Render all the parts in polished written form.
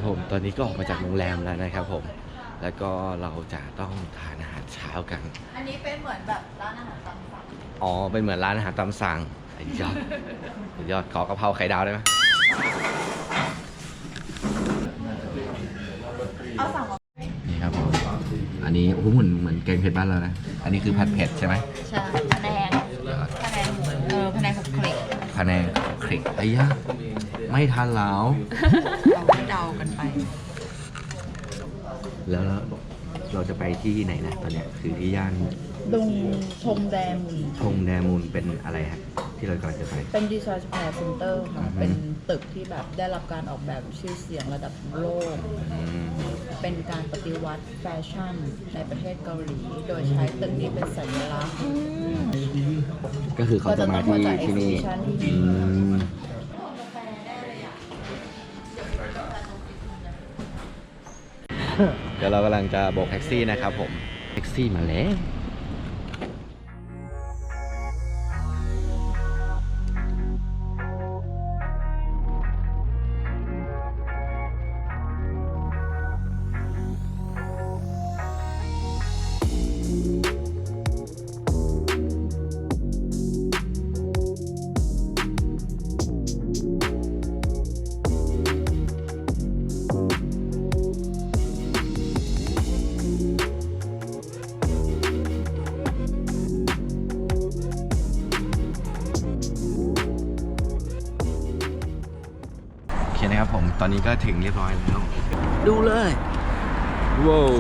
ผมตอนนี้ก็ออกมาจากโรงแรมแล้วนะครับผมแล้วก็เราจะต้องทานอาหารเช้ากันอันนี้เป็นเหมือนแบบร้านอาหารตามสั่งอ๋อเป็นเหมือนร้านอาหารตามสั่งยอดยอดขอกะเพราไข่ดาวได้ไหมเอาสั่งมานี่ครับผมอันนี้โอ้โหเหมือนแกงเผ็ดบ้านเรานะอันนี้คือผัดเผ็ดใช่ไหมใช่พะแนงพะแนงพะแนงคลุกคลิกพะแนงคลิกไอ้ยะไม่ทันแล้ว เราก็เดากันไปแล้วเราจะไปที่ไหนนะตอนเนี้ยคือที่ย่านดงชงแดมูนชงแดมูนเป็นอะไรฮะที่เรากำลังจะไปเป็นดีไซน์สแควร์เซ็นเตอร์ค่ะเป็นตึกที่แบบได้รับการออกแบบชื่อเสียงระดับโลกเป็นการปฏิวัติแฟชั่นในประเทศเกาหลีโดยใช้ตึกนี้เป็นสัญลักษณ์ก็คือเขาจะมาที่นี่เดี๋ยวเรากำลังจะโบกแท็กซี่นะครับผมแท็กซี่มาแล้วนะครับผมตอนนี้ก็ถึงเรียบร้อยแล้วดูเลยว้าว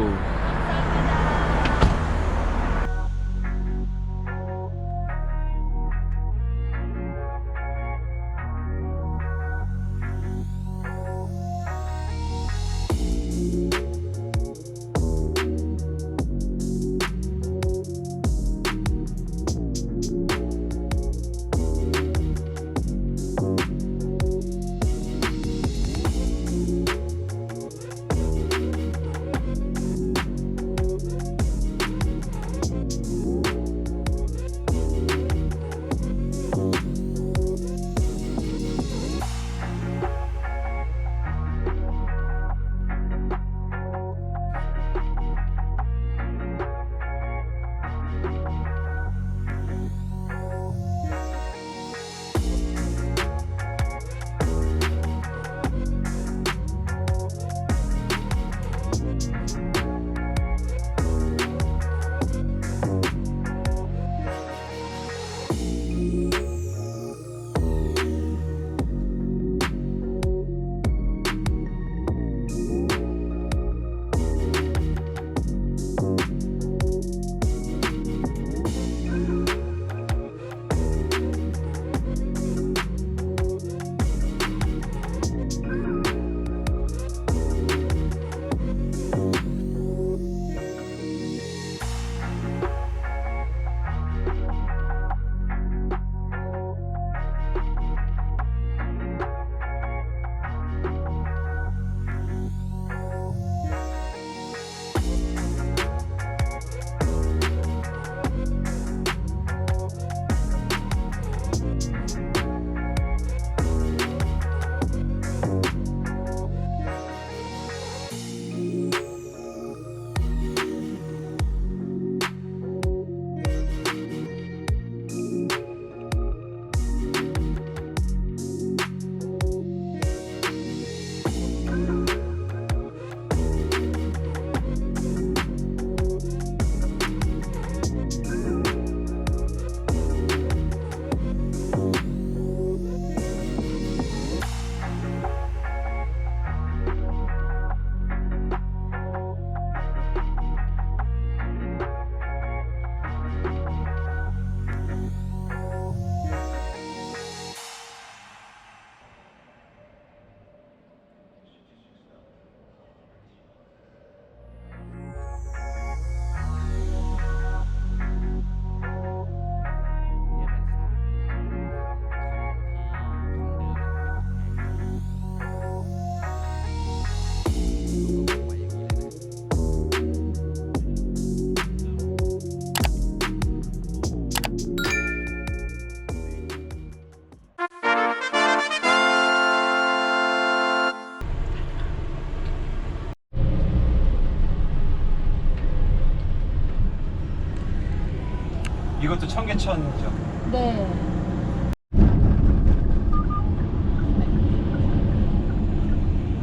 이것도 청계천이죠. 네.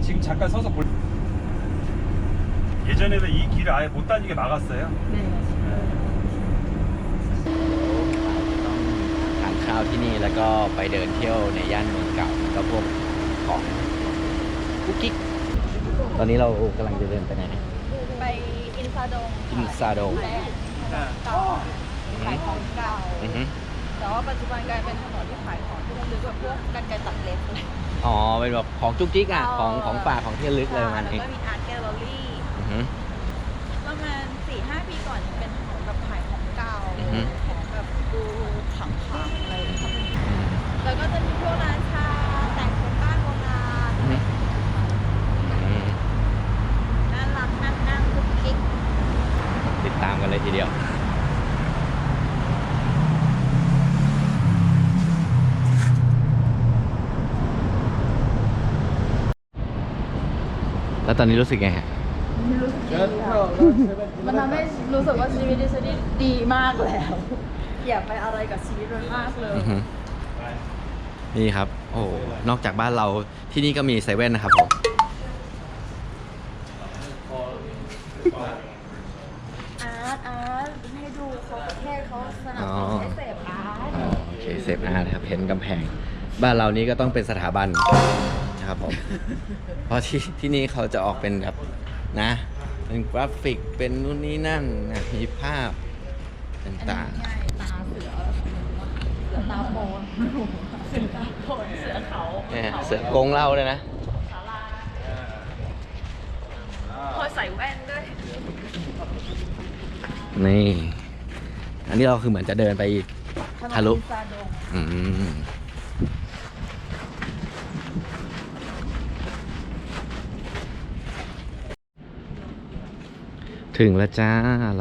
지금 잠깐 서서 볼. 예전에는 이 길을 아예 못 다니게 막았어요. 네. ทานข้าวที่นี่แล้วก็ไปเดินเที่ยวในย่านเมืองเก่าแล้วก็พวกของกุ๊กกิ๊กตอนนี้เรากำลังจะเดินไปไหนนะ ไปอินซาดง อินซาโดง เก่าขายของเก่า อือฮึ แต่ว่าปัจจุบันกลายเป็นถนนที่ขายของที่ระลึกแบบพวกกรรไกรตัดเล็บอะไร อ๋อเป็นแบบของจุ๊กจิ๊กอ่ะของฝากของที่ระลึกอะไรประมาณ แล้ว นี้ ก็มีอาร์ตแกลเลอรี่ อือฮึ ประมาณ 4-5 ปีก่อนเป็นถนนแบบขายของเก่า อือฮึ ของแบบดูขังๆอะไรอย่างเงี้ยแล้วก็จะมีพวกร้านชาแต่งเป็นบ้านโบราณ อือฮึอืม น่ารักนั่งคุกกิ๊ก ติดตามกันเลยทีเดียวแล้วตอนนี้รู้สึกไงฮะ ไม่รู้สึกดีค่ะมันทำให้รู้สึกว่าชีวิตดิฉันนี่ดีมากแล้ว อย่าไปอะไรกับชีวิตมันมากเลย อือฮึนี่ครับ โอ้โหนอกจากบ้านเราที่นี่ก็มีเซเว่นนะครับผม อาร์ตให้ดูเขาประเทศเขาสนับสนุนให้เสพอาร์ต โอเคเซฟอาร์นะครับเห็นกำแพง บ้านเรานี้ก็ต้องเป็นสถาบันนะครับผม เพราะที่นี่เขาจะออกเป็นแบบนะเป็นกราฟิกเป็นนู่นนี่นั่นนะมีภาพ อันนี้ ต่าง ง่ายตาเสือตาโปนเสือตาโปนเสือเขา ๆเนี่ยเสือกงเล่าเลยนะ ศาลา พอใส่แว่นด้วย นี่ อันนี้เราคือเหมือนจะเดินไปทะลุ ซาดง อืมถึงแล้วจ้า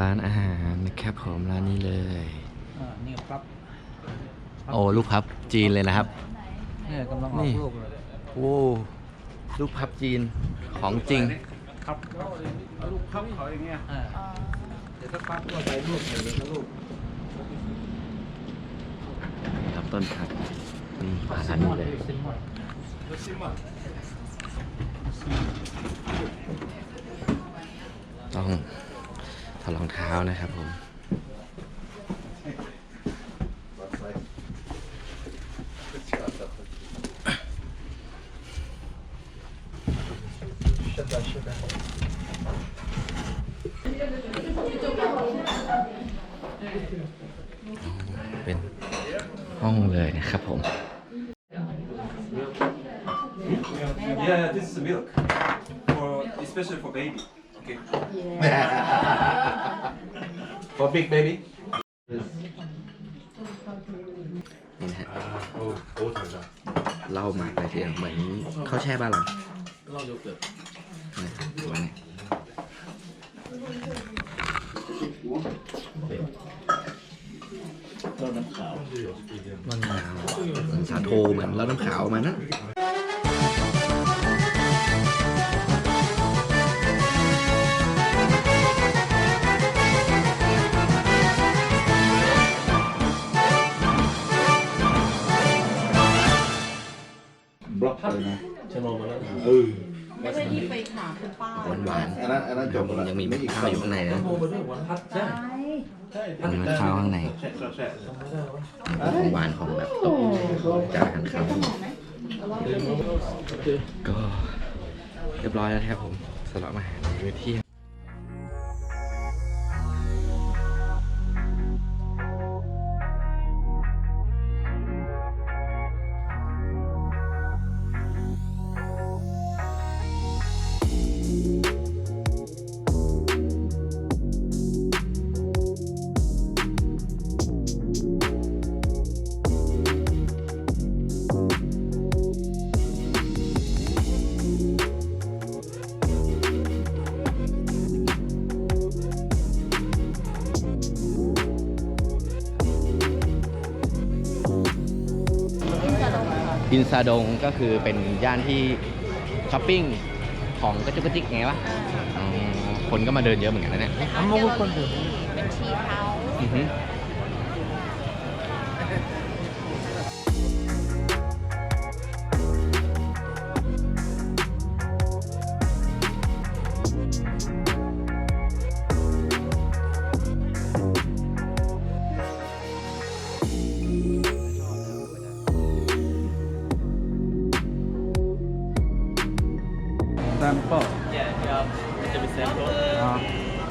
ร้านอาหารนะครับผมร้านนี้เลย นี่ครับ โอ้ลูกพับจีนเลยนะครับ เนี่ยกำลังออกลูกเลย โอ้ลูกพับจีนของจริง ครับลูกพับเขาอย่างเงี้ย เดี๋ยวสักพักก็ใส่ลูกเดี๋ยวก็ลูก ครับต้นครับนี่มาร้านนี้เลย ซิมมอน ต้องถอดรองเท้านะครับผมเป็นห้องเลยนะครับผม Yeah, this is milk for especially for baby. Okay. for big baby นี่นะฮะเหล้าหมักอะไรทีเดียวเหมือนข้าวแช่บ้านเรา เหล้าโยเกิร์ต นะครับตัวนี้น้ำขาวเหมือนสาโทเหมือนแล้วน้ำขาวมานะบล็อกเลยนะชะโนมาแล้วไม่ใช่ที่ไปหาคุณป้า หวาน อันนั้นจบแล้ว ยังมีข้าวอยู่ข้างในนะ โมไปด้วยวันพัดใช่ มีข้าวข้างในของหวานของแบบตกจากอาหารข้าวก็เรียบร้อยแล้วครับผมสำหรับอาหารมื้อเที่ยง อินซาดงก็คือเป็นย่านที่ช้อปปิ้งของกระจุกกระจิกไงวะอ๋อคนก็มาเดินเยอะเหมือนกันนะเนี่ย เป็นอาร์ตแกลเลอรี่เป็นทีเฮาส์ อือฮึ sample. Yeah, yeah. It's a sample.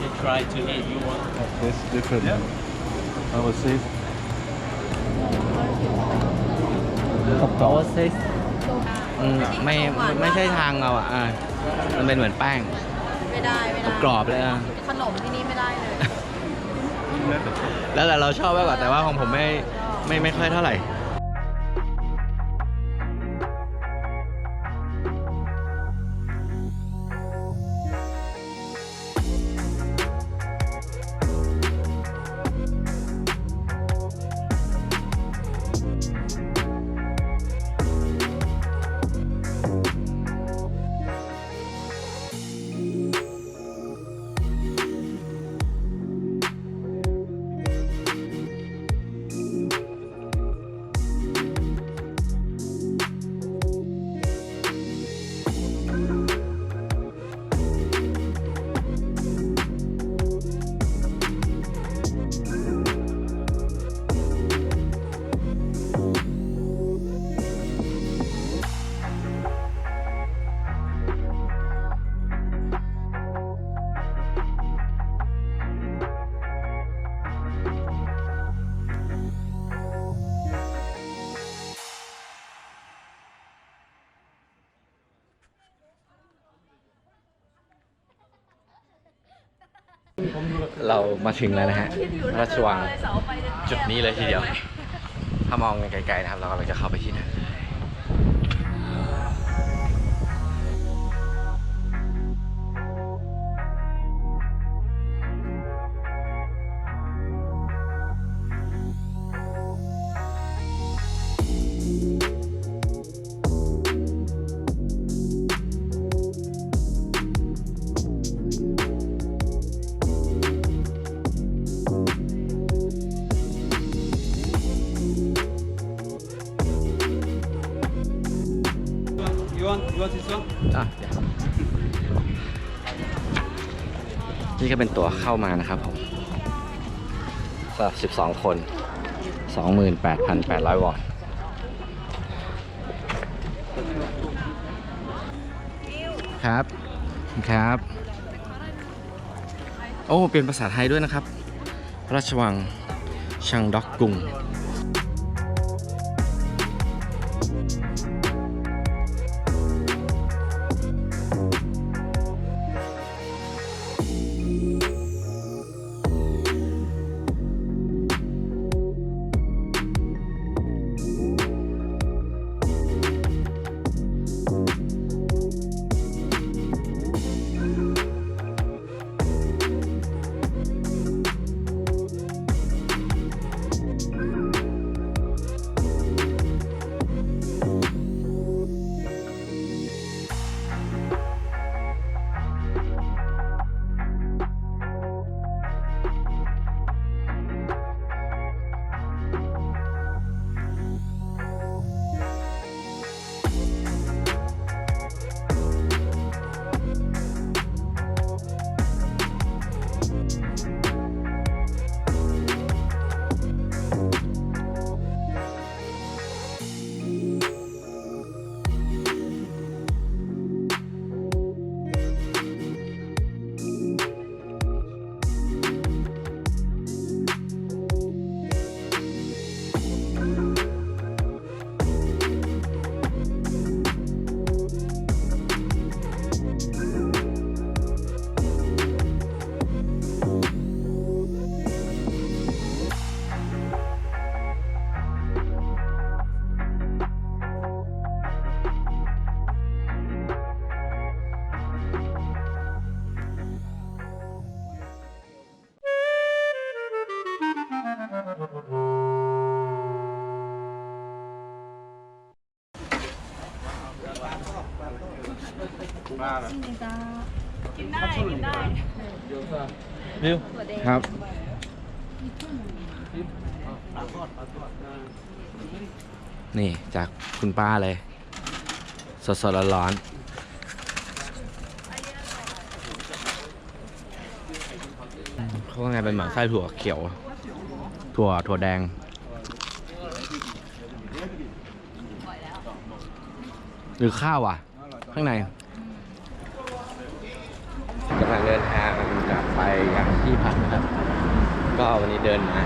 You try to eat. You want? This different. I will see. โอเซสไม่ใช่ทางเราอ่ะมันเป็นเหมือนแป้ง ไม่ได้ กรอบเลยอ่ะ ขนมที่นี่ไม่ได้เลย แล้วแต่เราชอบมากกว่าแต่ว่าของผมไม่ค่อยเท่าไหร่ เรามาถึงแล้วนะฮะพระราชวังจุดนี้เลยทีเดียว ถ้ามองไกลๆนะครับเรากำลังจะเข้าไปที่นั่นYou want this one? นี่ก็เป็นตั๋วเข้ามานะครับผมสำหรับ12 คน 28,800 วอนครับ โอ้เปลี่ยนภาษาไทยด้วยนะครับพระราชวังชังด็อกกุงกินได้ วิวครับนี่จากคุณป้าเลยสดๆร้อนๆเขาว่าไงเป็นหมาไส้ถั่วเขียวถั่วแดงหรือข้าวอ่ะข้างใน กำลังเดินทางกลับไปยังที่พักนะครับ ก็วันนี้เดินมา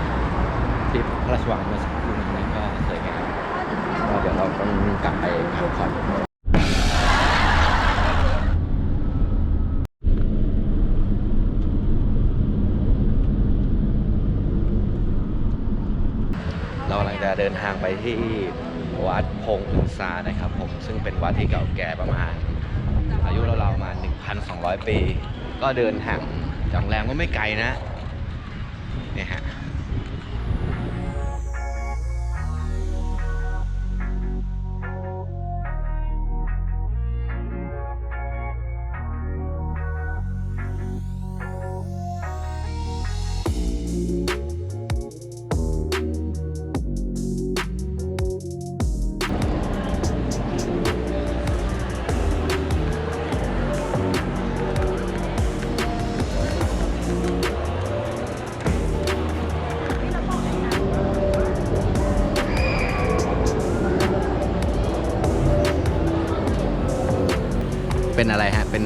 ที่พระราชวังเมื่อสักครู่นี้ก็สวยงามก็เดี๋ยวเราต้องกลับไปพักผ่อนเรากำลังจะเดินทางไปที่วัดพงอุษานะครับผมซึ่งเป็นวัดที่เก่าแก่ประมาณอายุเราๆมา 1,200 ปี ก็เดินทางจากโรงแรมก็ไม่ไกลนะเนี่ยฮะเป็นอะไรฮะเป็น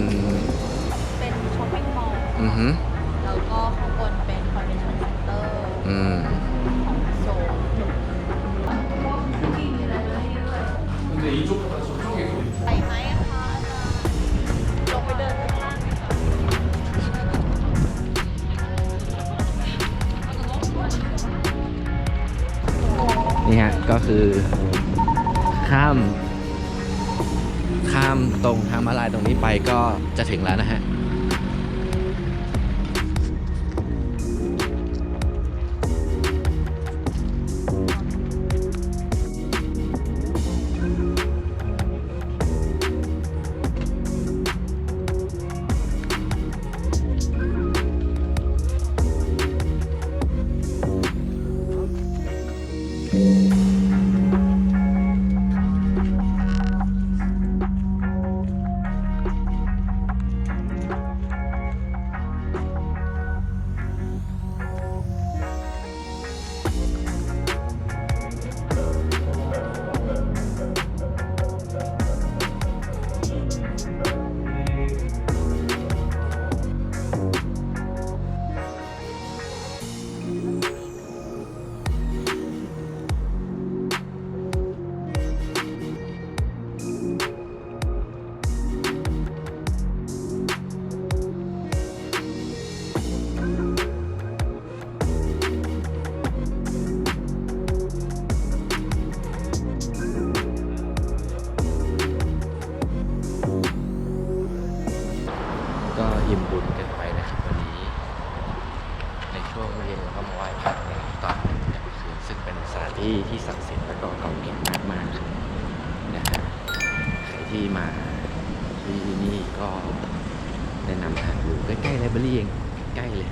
ช้อปปิ้งมอลล์ อือฮึ แล้วก็ข้างบนเป็นคอนเวนชั่นเซ็นเตอร์ อืม ของโซล ไปไหมคะอาจารย์ลงไปเดินข้างล่างไหมคะ นี่ฮะก็คือข้ามตรงทางม้าลายตรงนี้ไปก็จะถึงแล้วนะฮะก็อิ่มบุญกันไปนะครับวันนี้ในช่วงเย็นเราก็มาไหว้พระในตอนกลางคืนซึ่งเป็นสถานที่ที่ศักดิ์สิทธิ์และก็เก่าแก่มากๆครับนะฮะใครที่มาที่นี่ก็แนะนำหาดูใกล้ๆไลบรารีเองใกล้เลย